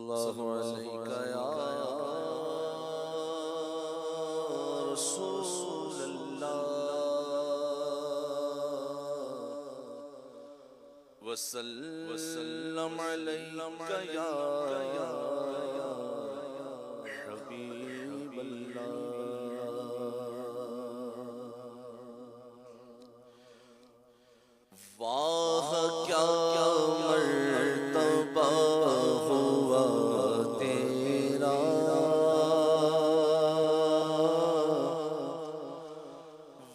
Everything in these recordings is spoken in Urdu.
اللہ علیہ یا رسول اللہ وسلم علیک یا حبیب اللہ واہ کیا مرتبہ ہوا تیرا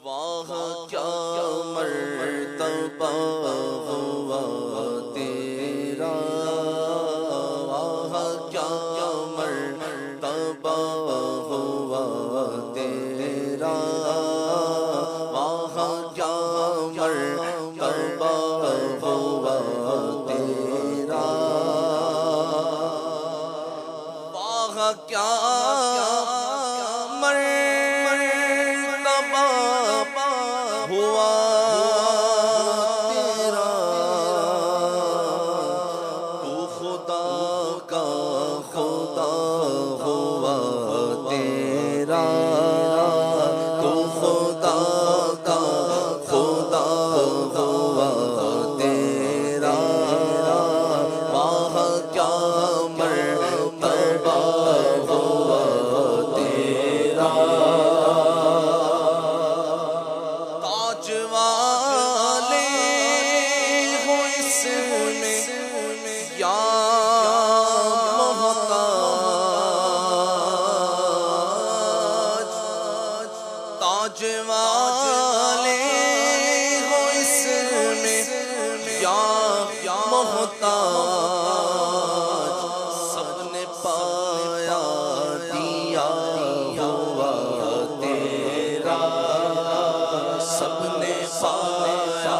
واہ کیا مرتبہ ہوا تیرا واہ کیا مرتبہ ہوا تیرا واہ کیا مرتبہ ہوا تیرا واہ کیا مرتبہ ہوا تیرا تو خدا کا خدا ہوا تیرا تو خدا کا خدا ہوا تیرا واہ کیا مرتبہ ہوا تیرا تاج والے ہو اس میں یا محتاج تاج والے ہو اس میں یا محتاج سب نے پایا دیا ہوا تیرا سب نے پایا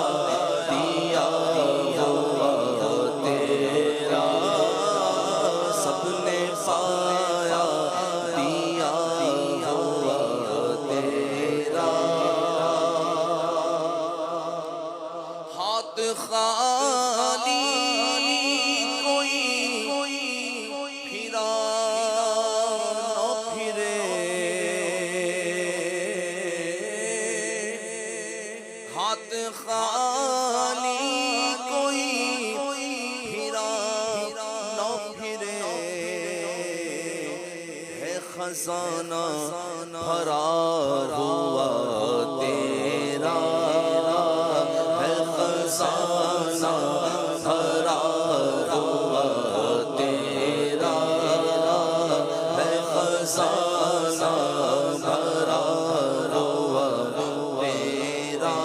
دیا ہوا تیرا سب نے پایا دیا ہوا تیرا ہاتھ خالی کوئی پھرا نہ پھرے ہاتھ خالی کوئی پھرا نہ پھرے ہے خزانہ بھرا ہوا تیرا ہے خزانہ بھرا ہوا تیرا ہے خزانہ بھرا ہوا تیرا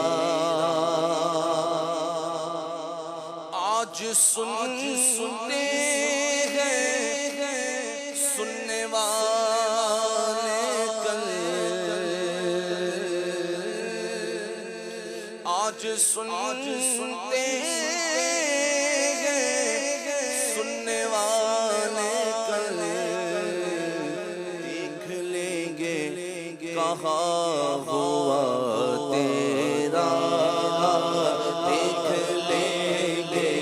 آج سنتے ہیں سننے والے کل آج سنتے ہیں سننے والے کل دیکھ لیں گے کہاں ہوا تیرا دیکھ لیں گے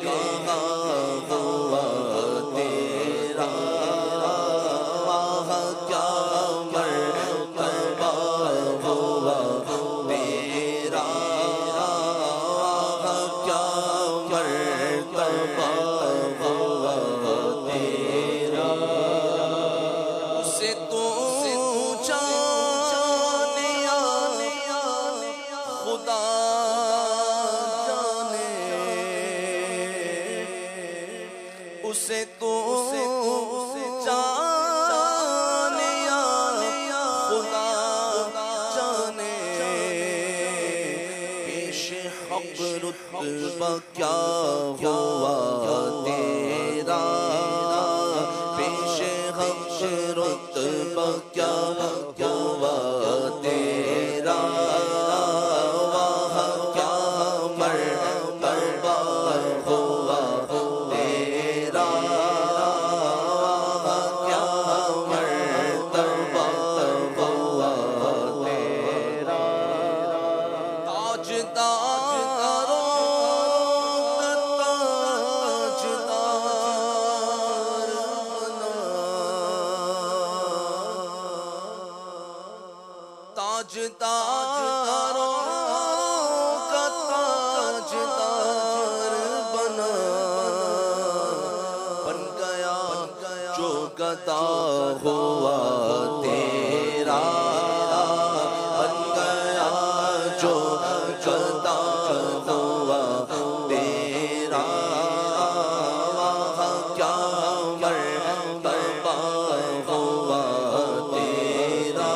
کہاں ہوا تیرا واہ کیا مرتبہ ہوا تیرا واہ کیا مرتبہ ہوا تیرا اسے تو جانے خدا جانے اسے تو جانے خدا جانے پیش حق رتبہ کیا ہوا تیرا پیش حق رتبہ کیا ہوا تیرا واہ کیا مرتبہ ہوا تیرا واہ کیا مرتبہ ہوا تیرا تاجداروں کا تاجداروں کا تاجدار بن گیا جو گدا ہوا تیرا، بن گیا جو گدا ہوا تیرا، وہاں کیا مرتبہ ہوا تیرا،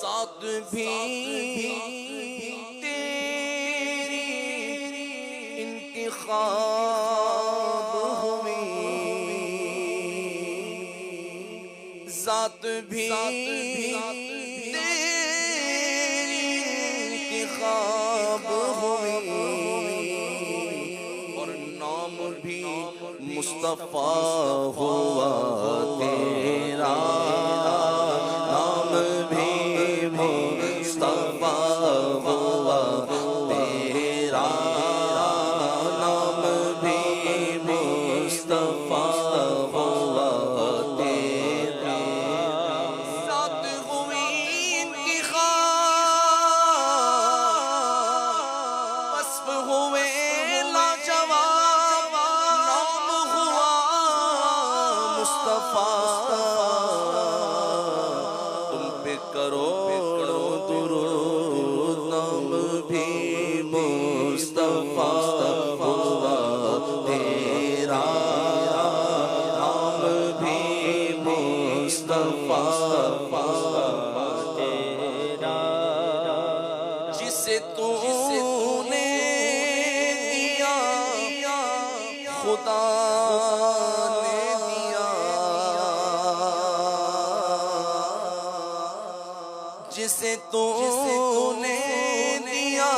ذات بھی تیری انتخاب ہوئی، ذات بھی تیری انتخاب ہوئی، اور نام بھی مصطفیٰ ہوا تیرا، نام بھی مصطفیٰ ہوا تیرا، نام بھی مصطفیٰ ہوا تیرا، ذات ہوئی انتخاب، وصف ہوئے لاجواب، نام ہوا مصطفیٰ، تم پہ کروڑوں درود، نام بھی مصطفیٰ ہوا تیرا، نام بھی مصطفیٰ ہوا تیرا، جسے تو نے دیا خدا نے دیا، جسے تو نے دیا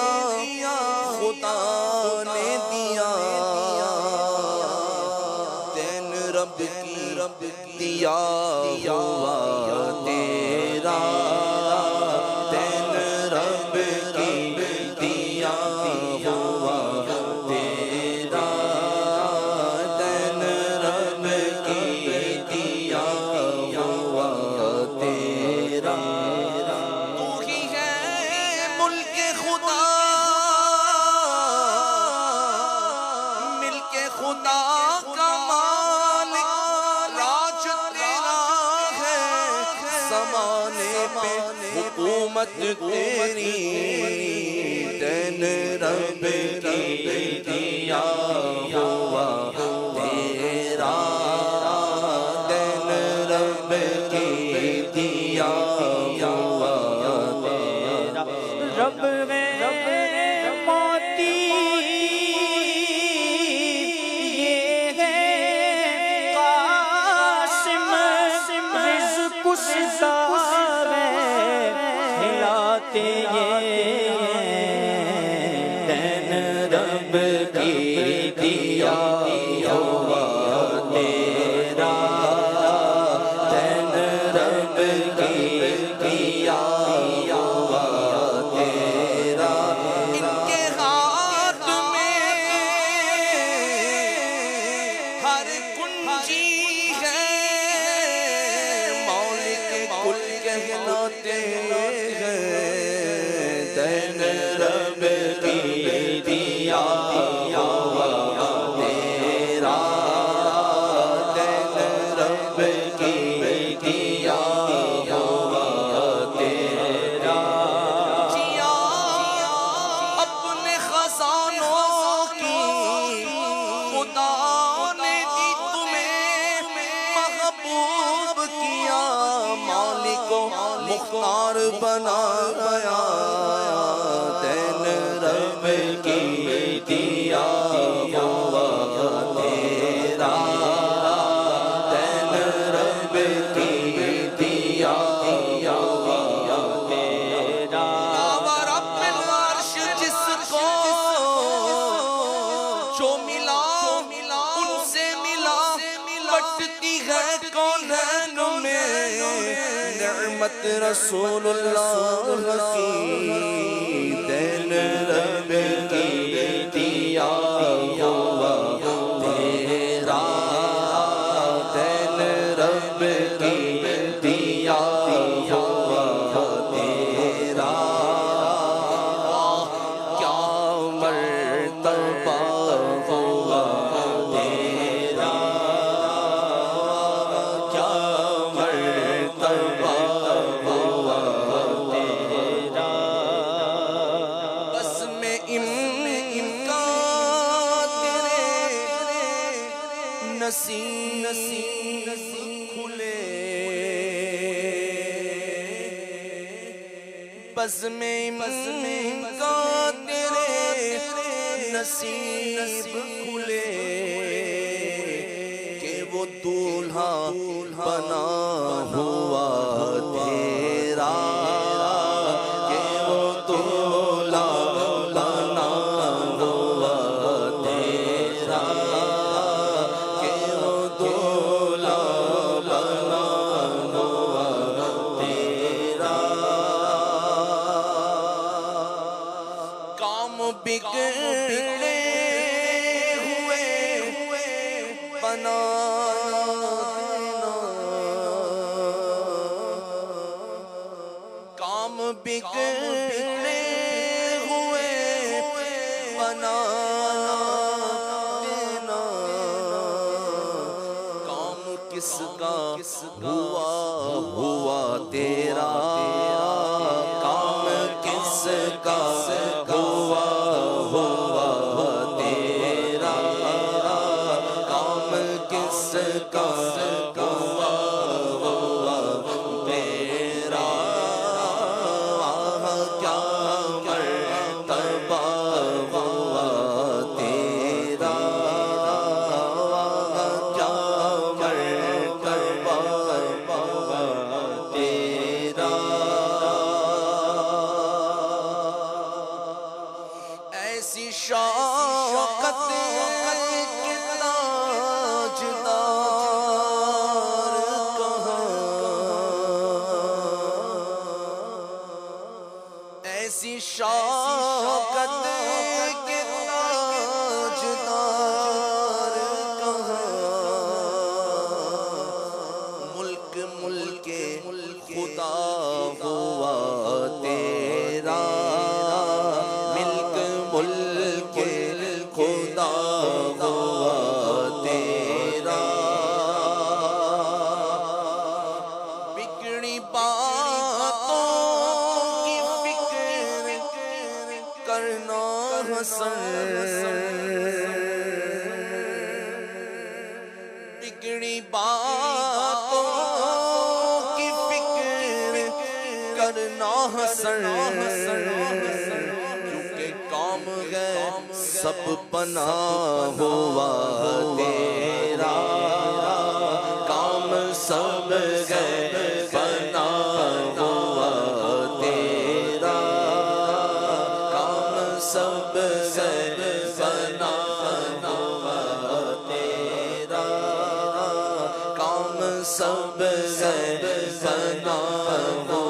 خدا نے دیا، دین رب کی دیا ہوا تیرا، دین رب کی دیا ہوا تیرا، دین رب کی دیا ہوا تیرا، تو ہی ہے ملک خدا، ملک خدا کا مالک، راج تیرا ہے زمانے پہ، حکومت تیری، دین رب کی دیا ہوا تیرا، دین رب کی دیا ہوا تیرا، رب موتی یہ ہے قاسم، رزق سزا ہے ہلاتے یہ، دین رب کی دیا ہوا تیرا، دین رب کی دیا ہوا تیرا، ان کے ہاتھ میں ہر کنجی ہے، مالک کل کہلاتے ہیں، دین رب کی دیا ہوا تیرا، دین رب کی دیا ہوا تیرا، جیا اپنے خزانوں کی خدا نے دی تمہیں، محبوب کیا مالک و مختار بنایا، دین رب کی دیا ہوا تیرا، دین رب کی دیا ہوا تیرا، رب العرش جس کو جو ملا ان سے ملا، بٹتی ہے کونین میں نعمت رسول اللہ کی، دین رب کی دیا ہوا تیرا، دین رب کی دیا نصیب کھلے بزم کا تیرے نصیب کھلے کہ وہ دولہا بنا ہوا تیرا کہ وہ دولہا بنا ہوا تیرا کہ وہ دولہا بنا ہوا تیرا کام بگڑے ہوئے بنا کام بگڑے ہوئے بنا دینا کام کس کا ہوا تیرا کام کس کا ہوا تیرا کام کس کا ہوا تیرا کیا مرتبہ ہوا تیرا کیا مرتبہ ہوا تیرا ایسی شوقت کے تاجدار کہاں ایسی شوقت کے تاجدار کہاں ملک خدا ہوا تیرا ملک خدا ہوا تیرا بگڑی باتوں کی فکر کرنا حسن بگڑی باتوں کی فکر کرنا حسن کام ہے سب پناہ ہوا تیرا کام سب ہے پناہ ہوا تیرا کام سب ہے پناہ ہوا تیرا کام سب ہے پناہ